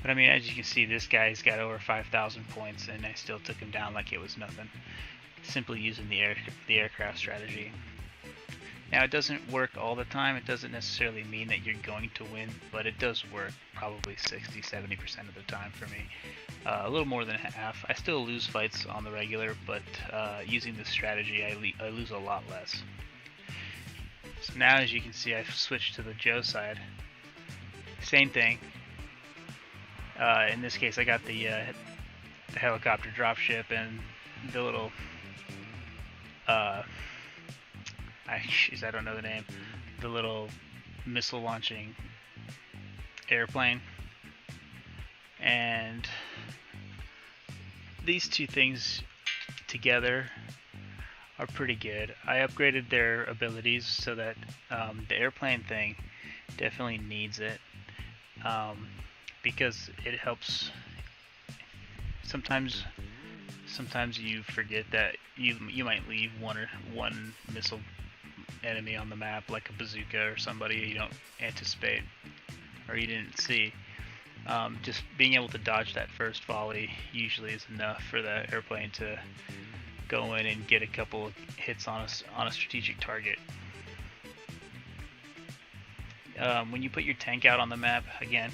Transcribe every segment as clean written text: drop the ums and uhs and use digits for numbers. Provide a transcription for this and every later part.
But I mean, as you can see, this guy's got over 5,000 points, and I still took him down like it was nothing, simply using the aircraft strategy. Now, it doesn't work all the time. It doesn't necessarily mean that you're going to win, but it does work probably 60-70% of the time for me. A little more than half. I still lose fights on the regular, but using this strategy, I lose a lot less. So now, as you can see, I've switched to the Joe side. Same thing. In this case, I got the helicopter dropship and the little I don't know the name, the little missile launching airplane. And these two things together are pretty good. I upgraded their abilities so that the airplane thing definitely needs it, because it helps. Sometimes you forget that you might leave one missile enemy on the map, like a bazooka or somebody you don't anticipate or you didn't see. Just being able to dodge that first volley usually is enough for the airplane to go in and get a couple of hits on a strategic target. When you put your tank out on the map, again,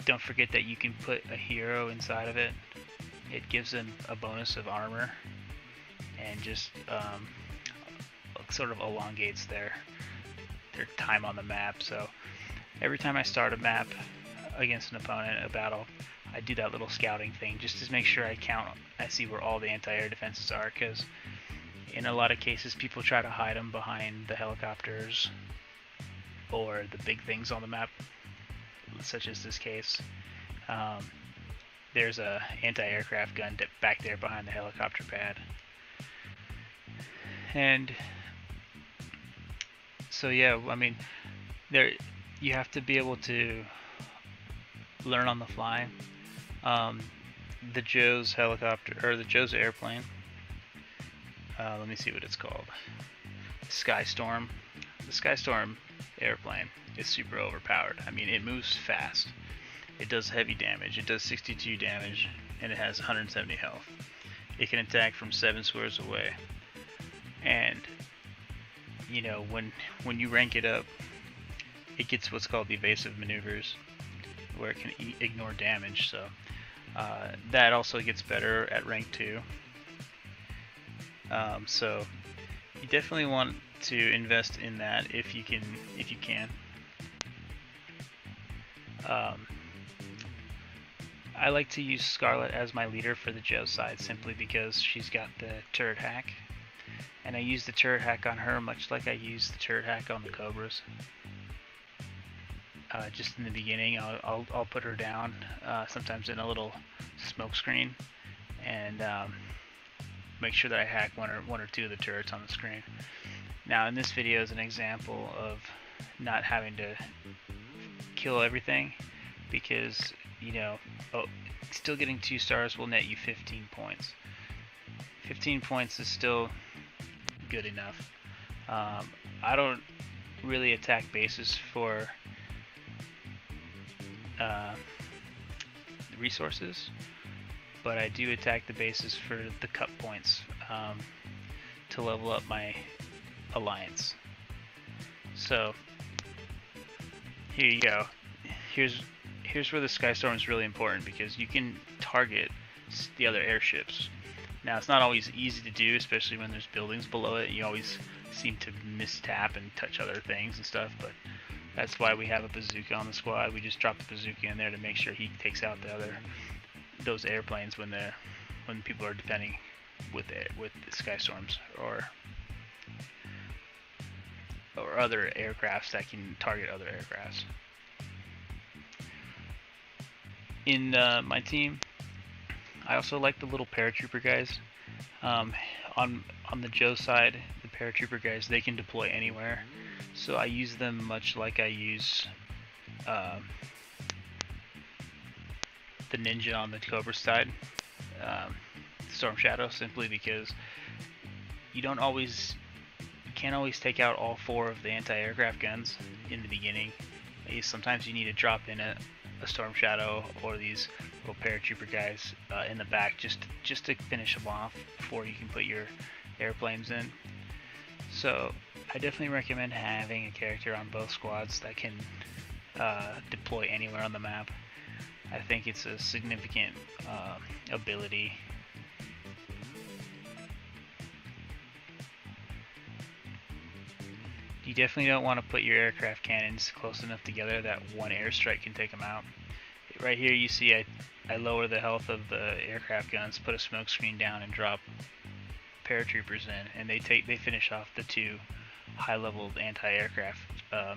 don't forget that you can put a hero inside of it. It gives them a bonus of armor and just sort of elongates their time on the map. So every time I start a map against an opponent, a battle, I do that little scouting thing just to make sure I see where all the anti-air defenses are, because in a lot of cases people try to hide them behind the helicopters or the big things on the map, such as this case. There's a anti-aircraft gun back there behind the helicopter pad. And so yeah, I mean, you have to be able to learn on the fly. The Joe's helicopter, or the Joe's airplane, let me see what it's called. Skystorm. The Skystorm airplane is super overpowered. I mean, it moves fast. It does heavy damage. It does 62 damage, and it has 170 health. It can attack from 7 squares away. And you know, when you rank it up, it gets what's called the evasive maneuvers, where it can ignore damage. So that also gets better at rank 2. So you definitely want to invest in that if you can. I like to use Scarlet as my leader for the Joe side, simply because she's got the turret hack, and I use the turret hack on her much like I use the turret hack on the Cobras. Just in the beginning, I'll put her down, sometimes in a little smoke screen, and make sure that I hack one or two of the turrets on the screen. Now, in this video is an example of not having to kill everything, because still getting 2 stars will net you 15 points. 15 points is still good enough. I don't really attack bases for resources, but I do attack the bases for the cup points, to level up my alliance. So here you go. Here's where the Skystorm is really important, because you can target the other airships. Now, it's not always easy to do, especially when there's buildings below it. You always seem to mistap and touch other things and stuff, but that's why we have a bazooka on the squad. We just drop the bazooka in there to make sure he takes out those airplanes when people are defending with the Skystorms or other aircrafts that can target other aircrafts. In my team, I also like the little paratrooper guys. On the Joe side, the paratrooper guys, they can deploy anywhere, so I use them much like I use the ninja on the Cobra side, Storm Shadow, simply because you can't always take out all 4 of the anti-aircraft guns in the beginning. Sometimes you need to drop in a Storm Shadow or these little paratrooper guys in the back just to finish them off before you can put your airplanes in. So I definitely recommend having a character on both squads that can deploy anywhere on the map. I think it's a significant ability. You definitely don't want to put your aircraft cannons close enough together that one airstrike can take them out. Right here you see I lower the health of the aircraft guns, put a smoke screen down, and drop paratroopers in, and they finish off the two high-level anti-aircraft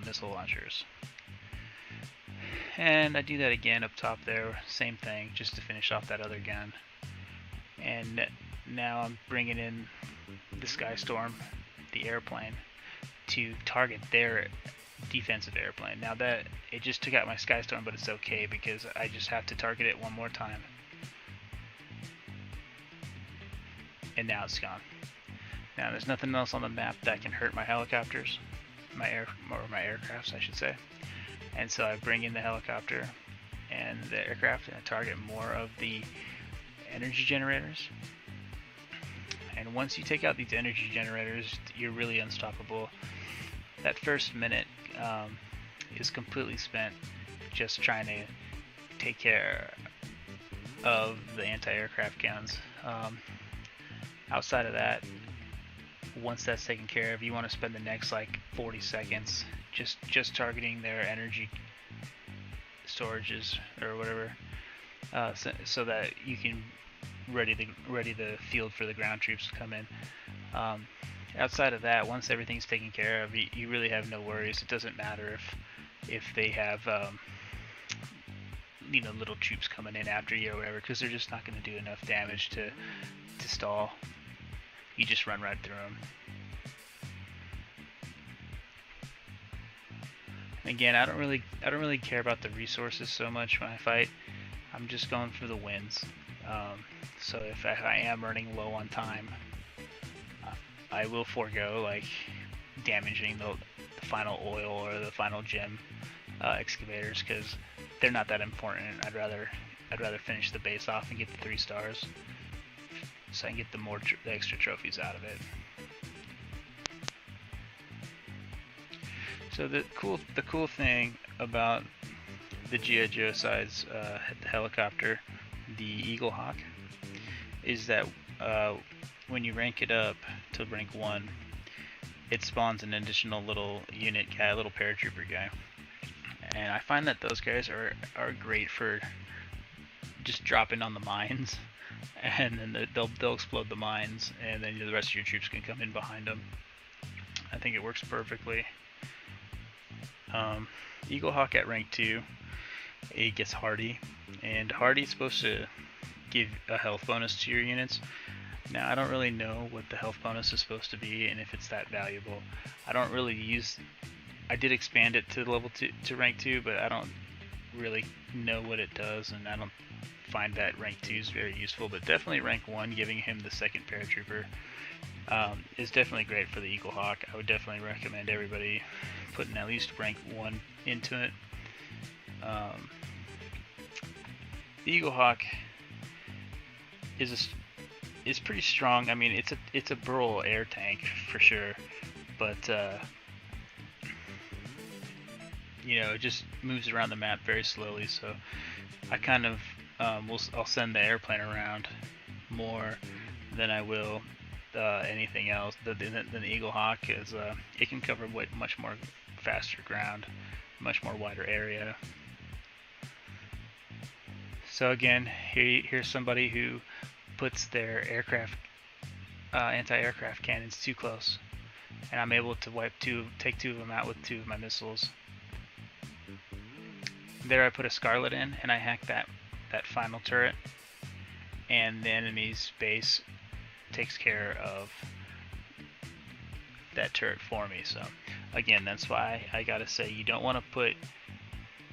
missile launchers. And I do that again up top there, same thing, just to finish off that other gun. And now I'm bringing in the Skystorm, the airplane, to target their defensive airplane. Now that it just took out my Skystorm, but it's okay because I just have to target it one more time. And now it's gone. Now there's nothing else on the map that can hurt my helicopters, my aircrafts I should say. And so I bring in the helicopter and the aircraft and I target more of the energy generators. And once you take out these energy generators, you're really unstoppable. That first minute is completely spent just trying to take care of the anti-aircraft guns. Outside of that, once that's taken care of, you want to spend the next like 40 seconds just targeting their energy storages or whatever, so that you can ready the field for the ground troops to come in. Outside of that, once everything's taken care of, you really have no worries. It doesn't matter if they have little troops coming in after you or whatever, because they're just not going to do enough damage to stall. You just run right through them. Again, I don't really care about the resources so much when I fight. I'm just going for the wins. So if I am running low on time, I will forego like damaging the final oil or the final gem excavators, because they're not that important. I'd rather finish the base off and get the 3 stars, so I can get the extra trophies out of it. So the cool thing about the G.I. Joe size helicopter, the Eagle Hawk, is that when you rank it up to rank 1, it spawns an additional little unit guy, a little paratrooper guy. And I find that those guys are great for just dropping on the mines, and then they'll explode the mines, and then the rest of your troops can come in behind them. I think it works perfectly. Eagle Hawk at rank 2, it gets Hardy, and Hardy's supposed to give a health bonus to your units. Now I don't really know what the health bonus is supposed to be and if it's that valuable. I did expand it to level 2 to rank 2, but I don't really know what it does, and I don't find that rank 2 is very useful. But definitely rank 1, giving him the second paratrooper, is definitely great for the Eagle Hawk. I would definitely recommend everybody putting at least rank 1 into it. The Eagle Hawk is pretty strong. I mean, it's a Burl air tank for sure, but it just moves around the map very slowly. So I kind of I'll send the airplane around more than I will anything else. Than the Eagle Hawk, is it can cover much more faster ground, much more wider area. So again, here's somebody who puts their anti-aircraft cannons too close, and I'm able to take 2 of them out with 2 of my missiles. There I put a Scarlet in, and I hack that final turret, and the enemy's base takes care of that turret for me. So again, that's why I gotta say, you don't want to put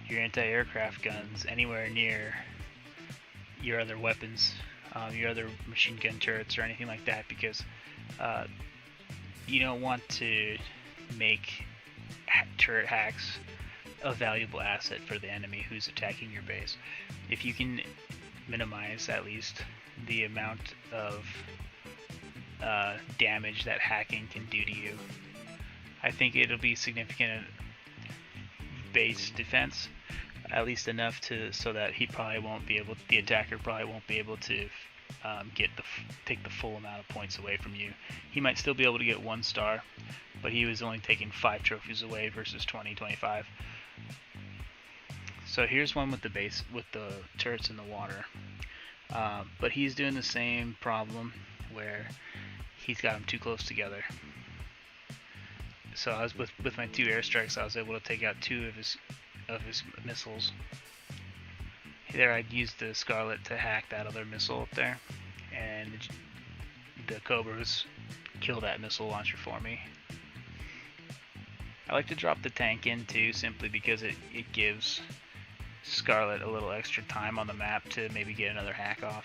your anti-aircraft guns anywhere near your other weapons, your other machine gun turrets or anything like that, because you don't want to make turret hacks a valuable asset for the enemy who's attacking your base. If you can minimize at least the amount of damage that hacking can do to you, I think it'll be significant base defense, at least enough so that he probably won't be able, the attacker probably won't be able to take the full amount of points away from you. He might still be able to get 1 star, but he was only taking 5 trophies away versus 20, 25. So here's one with the base, with the turrets in the water. But he's doing the same problem where he's got them too close together. So I was with my 2 airstrikes, I was able to take out 2 of his missiles. There I'd used the Scarlet to hack that other missile up there, and the Cobras kill that missile launcher for me. I like to drop the tank in too, simply because it gives Scarlet a little extra time on the map to maybe get another hack off.